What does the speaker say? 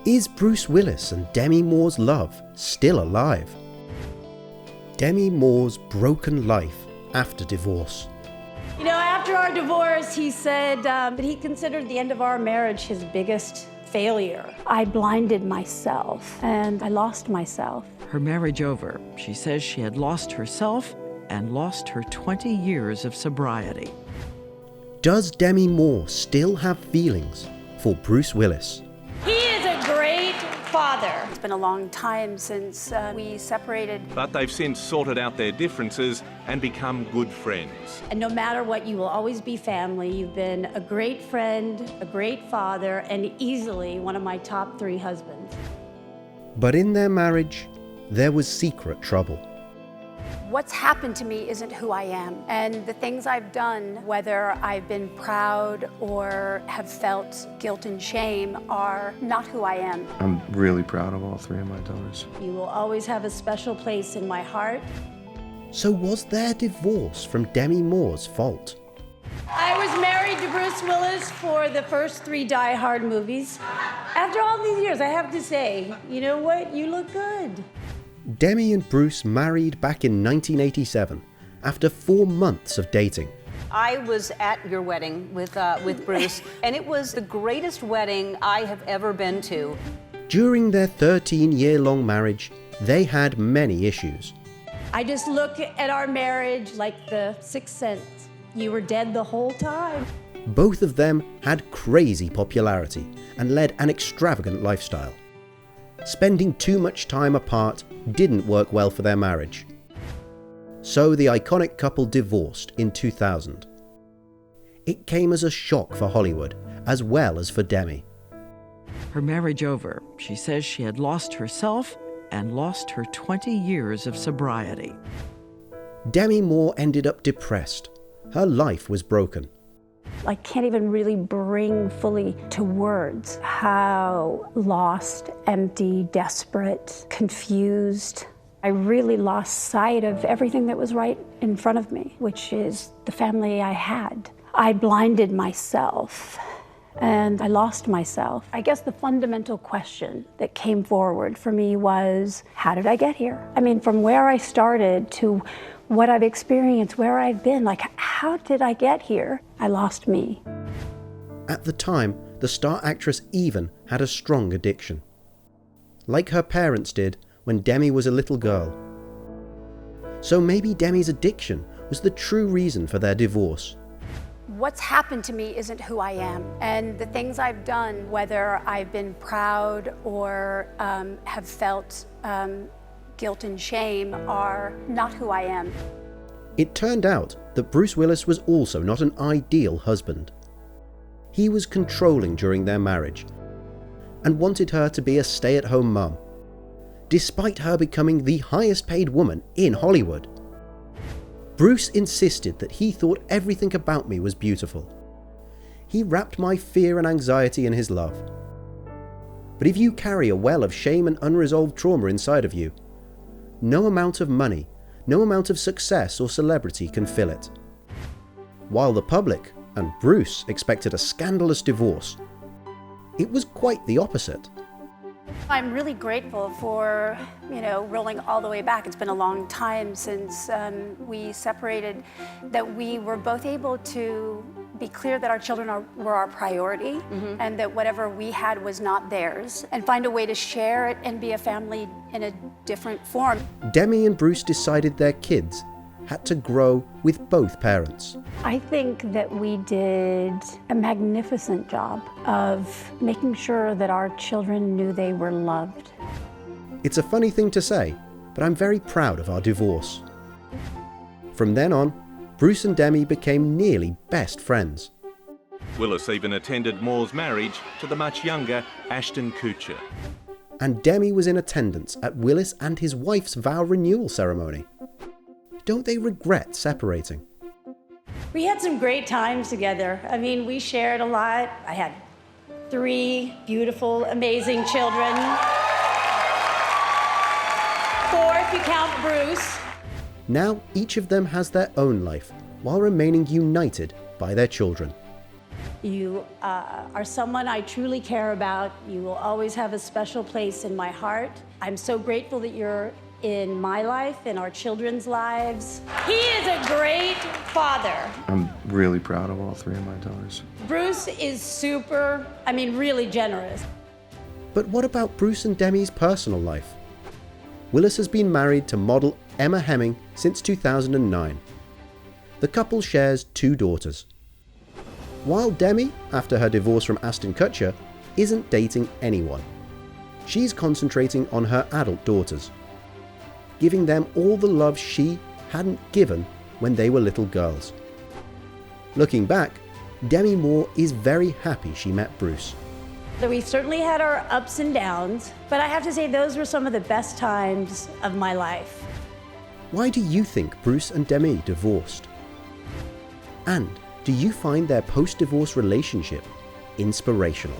Is Bruce Willis and Demi Moore's love still alive? Demi Moore's broken life after divorce. You know, after our divorce, he said that he considered the end of our marriage his biggest failure. I blinded myself and I lost myself. Her marriage over, she says she had lost herself and lost her 20 years of sobriety. Does Demi Moore still have feelings for Bruce Willis? He is a great father. It's been a long time since we separated. But they've since sorted out their differences and become good friends. And no matter what, you will always be family. You've been a great friend, a great father, and easily one of my top 3 husbands. But in their marriage, there was secret trouble. What's happened to me isn't who I am. And the things I've done, whether I've been proud or have felt guilt and shame, are not who I am. I'm really proud of all 3 of my daughters. You will always have a special place in my heart. So was their divorce from Demi Moore's fault? I was married to Bruce Willis for the first 3 Die Hard movies. After all these years, I have to say, you know what? You look good. Demi and Bruce married back in 1987 after 4 months of dating. I was at your wedding with Bruce, and it was the greatest wedding I have ever been to. During their 13-year-long marriage, they had many issues. I just look at our marriage like the Sixth Sense. You were dead the whole time. Both of them had crazy popularity and led an extravagant lifestyle. Spending too much time apart didn't work well for their marriage. So the iconic couple divorced in 2000. It came as a shock for Hollywood, as well as for Demi. Her marriage over, she says she had lost herself and lost her 20 years of sobriety. Demi Moore ended up depressed. Her life was broken. I can't even really bring fully to words how lost, empty, desperate, confused. I really lost sight of everything that was right in front of me, which is the family I had. I blinded myself and I lost myself. I guess the fundamental question that came forward for me was, how did I get here? I mean, from where I started to what I've experienced, where I've been, like, how did I get here? I lost me. At the time, the star actress even had a strong addiction. Like her parents did when Demi was a little girl. So maybe Demi's addiction was the true reason for their divorce. What's happened to me isn't who I am. And the things I've done, whether I've been proud or have felt guilt and shame, are not who I am. It turned out that Bruce Willis was also not an ideal husband. He was controlling during their marriage and wanted her to be a stay-at-home mum, despite her becoming the highest paid woman in Hollywood. Bruce insisted that he thought everything about me was beautiful. He wrapped my fear and anxiety in his love. But if you carry a well of shame and unresolved trauma inside of you, no amount of money, no amount of success or celebrity can fill it. While the public and Bruce expected a scandalous divorce, it was quite the opposite. I'm really grateful for, rolling all the way back. It's been a long time since we separated, that we were both able to be clear that our children were our priority, and that whatever we had was not theirs, and find a way to share it and be a family in a different form. Demi and Bruce decided their kids had to grow with both parents. I think that we did a magnificent job of making sure that our children knew they were loved. It's a funny thing to say, but I'm very proud of our divorce. From then on, Bruce and Demi became nearly best friends. Willis even attended Moore's marriage to the much younger Ashton Kutcher. And Demi was in attendance at Willis and his wife's vow renewal ceremony. Don't they regret separating? We had some great times together. I mean, we shared a lot. I had 3 beautiful, amazing children. 4 if you count Bruce. Now each of them has their own life, while remaining united by their children. You are someone I truly care about. You will always have a special place in my heart. I'm so grateful that you're in my life, in our children's lives. He is a great father. I'm really proud of all three of my daughters. Bruce is really generous. But what about Bruce and Demi's personal life? Willis has been married to model Emma Hemming since 2009. The couple shares 2 daughters. While Demi, after her divorce from Ashton Kutcher, isn't dating anyone. She's concentrating on her adult daughters, giving them all the love she hadn't given when they were little girls. Looking back, Demi Moore is very happy she met Bruce. We certainly had our ups and downs, but I have to say those were some of the best times of my life. Why do you think Bruce and Demi divorced? And do you find their post-divorce relationship inspirational?